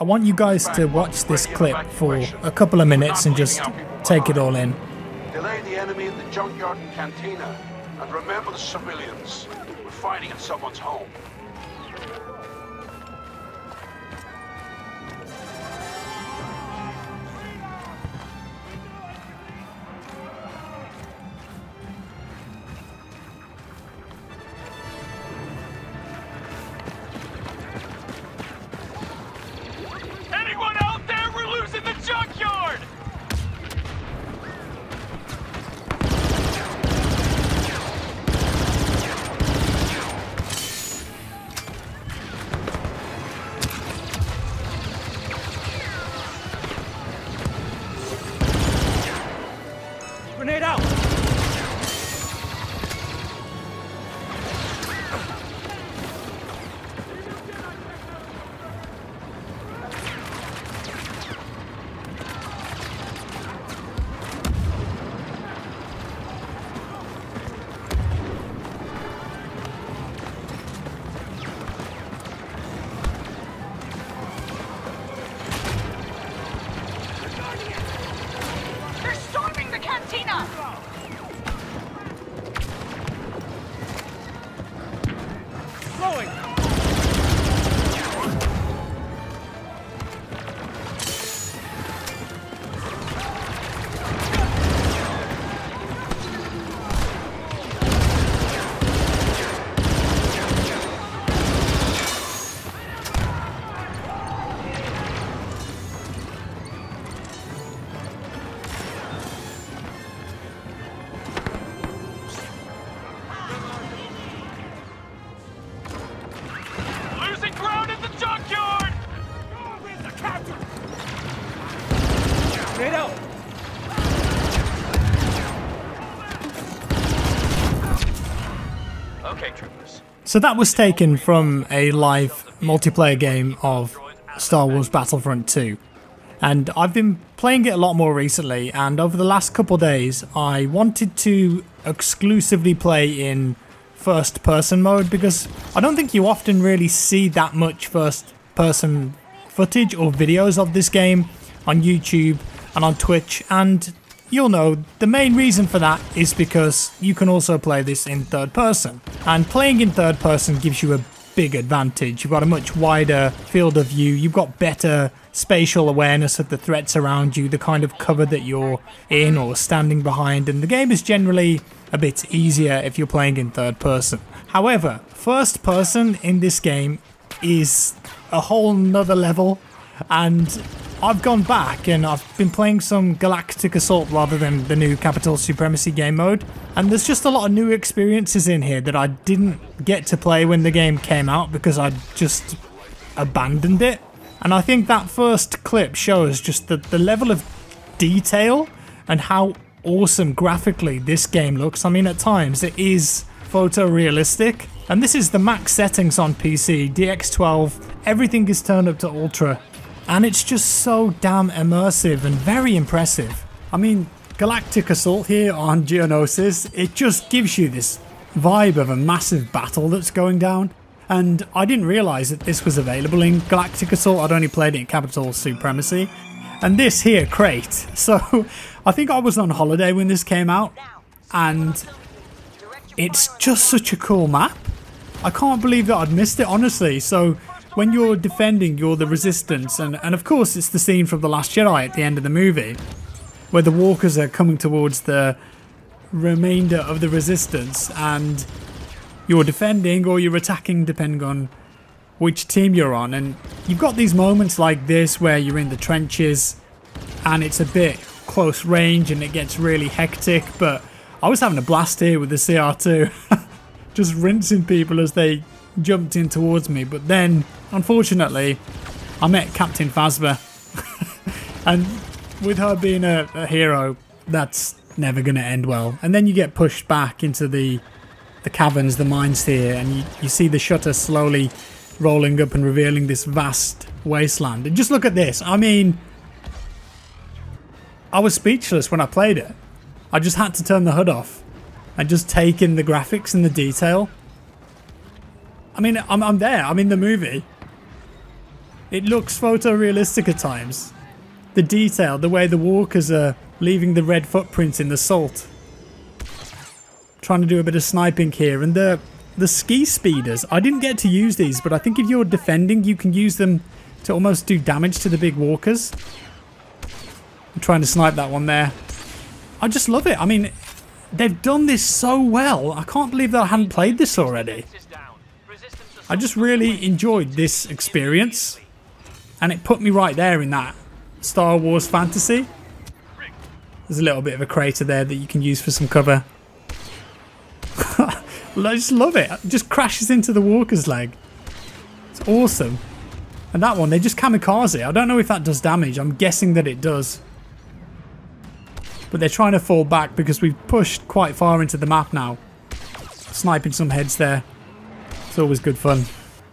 I want you guys to watch this clip for a couple of minutes and just take it all in. Delay the enemy in the junkyard and cantina. And remember the civilians. We're fighting in someone's home. Anyone out there? We're losing the junkyard! Grenade out! They're storming the cantina! Blowing! Losing ground in the junkyard! Where's the captain? Grenade out! Okay, troopers. So that was taken from a live multiplayer game of Star Wars Battlefront 2. And I've been playing it a lot more recently, and over the last couple days I wanted to exclusively play in first person mode because I don't think you often really see that much first person footage or videos of this game on YouTube and on Twitch, and you'll know the main reason for that is because you can also play this in third person, and playing in third person gives you a big advantage. You've got a much wider field of view, you've got better spatial awareness of the threats around you, the kind of cover that you're in or standing behind, and the game is generally a bit easier if you're playing in third person. However, first person in this game is a whole nother level, and I've gone back and I've been playing some Galactic Assault rather than the new Capital Supremacy game mode, and there's just a lot of new experiences in here that I didn't get to play when the game came out because I just abandoned it. And I think that first clip shows just the level of detail and how awesome graphically this game looks. I mean, at times it is photorealistic, and this is the max settings on PC, DX12, everything is turned up to ultra, and it's just so damn immersive and very impressive. I mean, Galactic Assault here on Geonosis, it just gives you this vibe of a massive battle that's going down. And I didn't realise that this was available in Galactic Assault. I'd only played it in Capital Supremacy. And this here, Crate. So I think I was on holiday when this came out, and it's just such a cool map. I can't believe that I'd missed it, honestly. So when you're defending, you're the Resistance, and of course it's the scene from The Last Jedi at the end of the movie, where the walkers are coming towards the remainder of the Resistance, and you're defending or you're attacking depending on which team you're on. And you've got these moments like this where you're in the trenches and it's a bit close range and it gets really hectic, but I was having a blast here with the CR2 just rinsing people as they jumped in towards me. But then unfortunately I met Captain Phasma and with her being a hero, that's never going to end well. And then you get pushed back into the caverns, the mines here, and you see the shutter slowly rolling up and revealing this vast wasteland. And just look at this. I mean, I was speechless when I played it. I just had to turn the HUD off and just take in the graphics and the detail. I mean, I'm there. I'm in the movie. It looks photorealistic at times. The detail, the way the walkers are leaving the red footprints in the salt. Trying to do a bit of sniping here. And the ski speeders, I didn't get to use these, but I think if you're defending, you can use them to almost do damage to the big walkers. I'm trying to snipe that one there. I just love it. I mean, they've done this so well. I can't believe that I hadn't played this already. I just really enjoyed this experience. And it put me right there in that Star Wars fantasy. There's a little bit of a crater there that you can use for some cover. I just love it. It just crashes into the walker's leg. It's awesome. And that one, they just kamikaze. I don't know if that does damage. I'm guessing that it does. But they're trying to fall back because we've pushed quite far into the map now. Sniping some heads there. It's always good fun.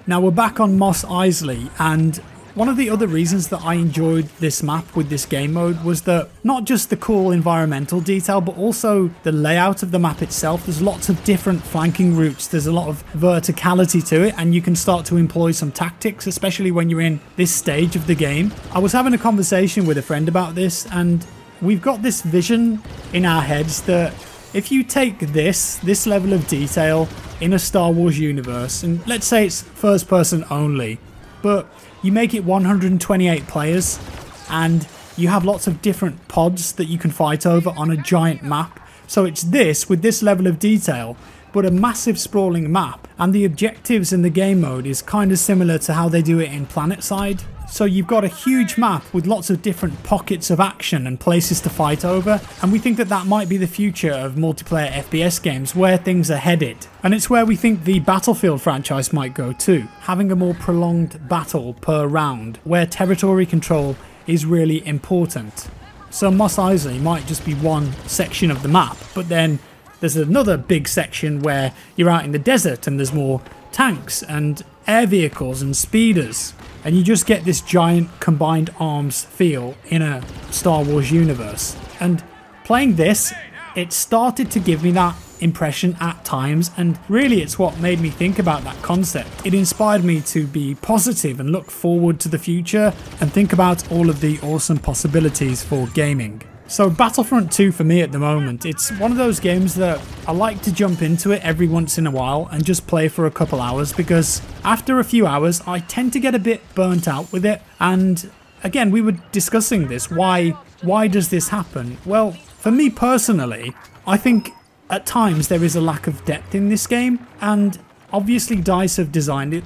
Now we're back on Mos Eisley, and one of the other reasons that I enjoyed this map with this game mode was that not just the cool environmental detail, but also the layout of the map itself. There's lots of different flanking routes. There's a lot of verticality to it, and you can start to employ some tactics, especially when you're in this stage of the game. I was having a conversation with a friend about this, and we've got this vision in our heads that if you take this level of detail in a Star Wars universe, and let's say it's first person only, but you make it 128 players and you have lots of different pods that you can fight over on a giant map. So it's this with this level of detail, but a massive sprawling map, and the objectives in the game mode is kind of similar to how they do it in PlanetSide. So you've got a huge map with lots of different pockets of action and places to fight over, and we think that that might be the future of multiplayer FPS games, where things are headed. And it's where we think the Battlefield franchise might go too, having a more prolonged battle per round, where territory control is really important. So Mos Eisley might just be one section of the map, but then there's another big section where you're out in the desert and there's more tanks and air vehicles and speeders. And you just get this giant combined arms feel in a Star Wars universe. And playing this, it started to give me that impression at times, and really it's what made me think about that concept. It inspired me to be positive and look forward to the future and think about all of the awesome possibilities for gaming. So Battlefront 2 for me at the moment, it's one of those games that I like to jump into it every once in a while and just play for a couple hours, because after a few hours I tend to get a bit burnt out with it. And again, we were discussing this, why does this happen? Well, for me personally, I think at times there is a lack of depth in this game, and obviously DICE have designed it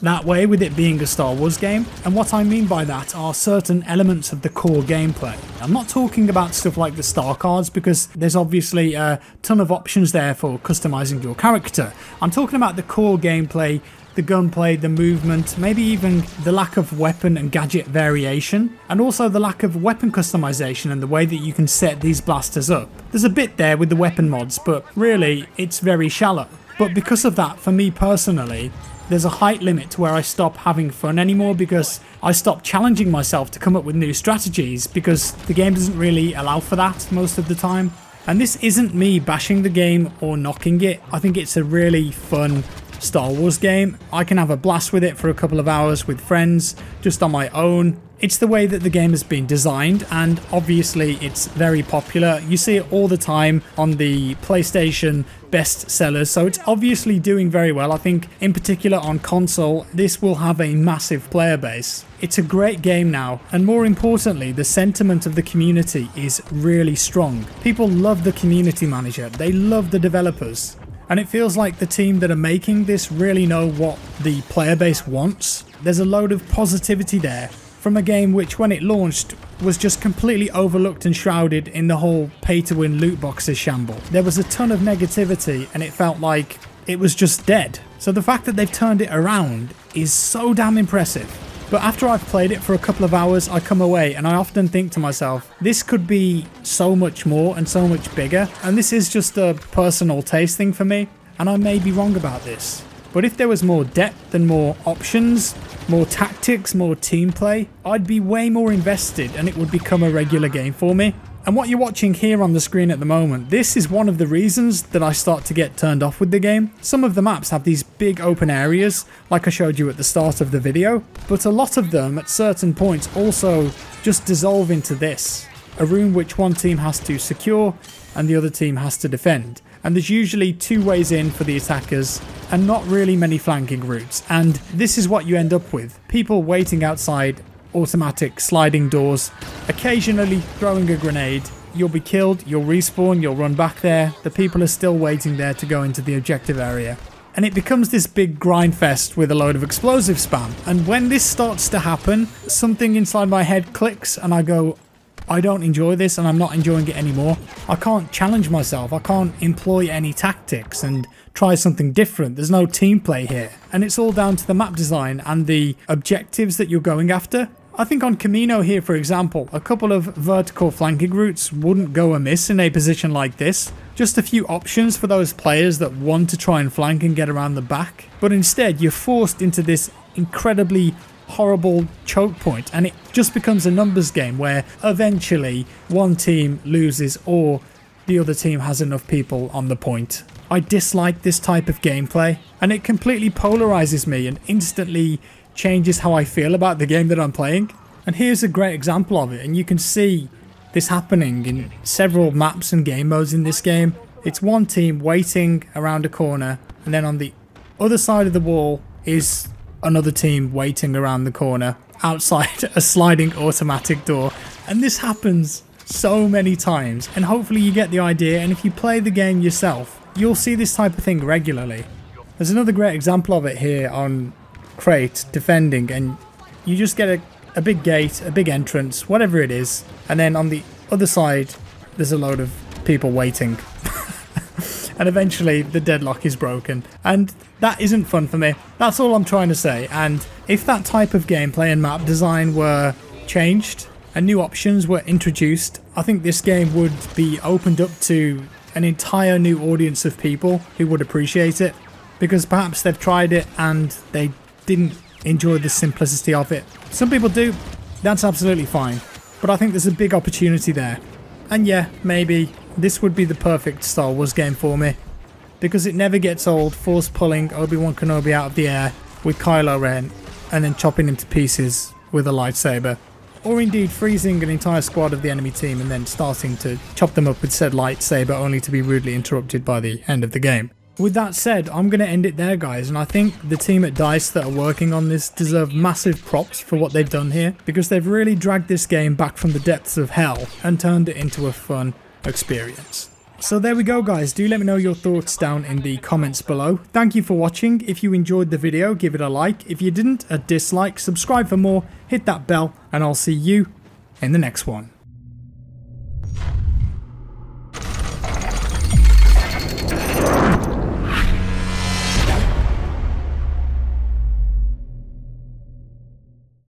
that way with it being a Star Wars game, and what I mean by that are certain elements of the core gameplay. I'm not talking about stuff like the star cards, because there's obviously a ton of options there for customizing your character. I'm talking about the core gameplay, the gunplay, the movement, maybe even the lack of weapon and gadget variation, and also the lack of weapon customization and the way that you can set these blasters up. There's a bit there with the weapon mods, but really it's very shallow. But because of that, for me personally, there's a height limit to where I stop having fun anymore, because I stop challenging myself to come up with new strategies, because the game doesn't really allow for that most of the time. And this isn't me bashing the game or knocking it. I think it's a really fun Star Wars game. I can have a blast with it for a couple of hours with friends, just on my own. It's the way that the game has been designed, and obviously it's very popular. You see it all the time on the PlayStation best sellers, so it's obviously doing very well. I think in particular on console, this will have a massive player base. It's a great game now, and more importantly, the sentiment of the community is really strong. People love the community manager, they love the developers, and it feels like the team that are making this really know what the player base wants. There's a load of positivity there from a game which, when it launched, was just completely overlooked and shrouded in the whole pay-to-win loot boxes shamble. There was a ton of negativity, and it felt like it was just dead. So the fact that they've turned it around is so damn impressive. But after I've played it for a couple of hours, I come away and I often think to myself, this could be so much more and so much bigger. And this is just a personal taste thing for me, and I may be wrong about this. But if there was more depth and more options, more tactics, more team play, I'd be way more invested and it would become a regular game for me. And what you're watching here on the screen at the moment, this is one of the reasons that I start to get turned off with the game. Some of the maps have these big open areas, like I showed you at the start of the video, but a lot of them at certain points also just dissolve into this. A room which one team has to secure and the other team has to defend. And there's usually 2 ways in for the attackers and not really many flanking routes. And this is what you end up with. People waiting outside automatic sliding doors, occasionally throwing a grenade. You'll be killed, you'll respawn, you'll run back there. The people are still waiting there to go into the objective area. And it becomes this big grind fest with a load of explosive spam. And when this starts to happen, something inside my head clicks and I go, I don't enjoy this and I'm not enjoying it anymore. I can't challenge myself. I can't employ any tactics and try something different. There's no team play here. And it's all down to the map design and the objectives that you're going after. I think on Camino here, for example, a couple of vertical flanking routes wouldn't go amiss in a position like this. Just a few options for those players that want to try and flank and get around the back. But instead, you're forced into this incredibly horrible choke point, and it just becomes a numbers game where eventually one team loses or the other team has enough people on the point. I dislike this type of gameplay, and it completely polarizes me and instantly changes how I feel about the game that I'm playing. And here's a great example of it, and you can see this happening in several maps and game modes in this game. It's one team waiting around a corner, and then on the other side of the wall is another team waiting around the corner outside a sliding automatic door. And this happens so many times, and hopefully you get the idea, and if you play the game yourself, you'll see this type of thing regularly. There's another great example of it here on Crate defending, and you just get a big gate, a big entrance, whatever it is, and then on the other side there's a load of people waiting. And eventually the deadlock is broken, and that isn't fun for me. That's all I'm trying to say. And if that type of gameplay and map design were changed and new options were introduced, I think this game would be opened up to an entire new audience of people who would appreciate it, because perhaps they've tried it and they didn't enjoy the simplicity of it. Some people do, that's absolutely fine, but I think there's a big opportunity there. And yeah, maybe this would be the perfect Star Wars game for me, because it never gets old force pulling Obi-Wan Kenobi out of the air with Kylo Ren and then chopping him to pieces with a lightsaber, or indeed freezing an entire squad of the enemy team and then starting to chop them up with said lightsaber only to be rudely interrupted by the end of the game. With that said, I'm going to end it there, guys, and I think the team at DICE that are working on this deserve massive props for what they've done here, because they've really dragged this game back from the depths of hell and turned it into a fun experience. So there we go, guys. Do let me know your thoughts down in the comments below. Thank you for watching. If you enjoyed the video, give it a like. If you didn't, a dislike. Subscribe for more, hit that bell, and I'll see you in the next one.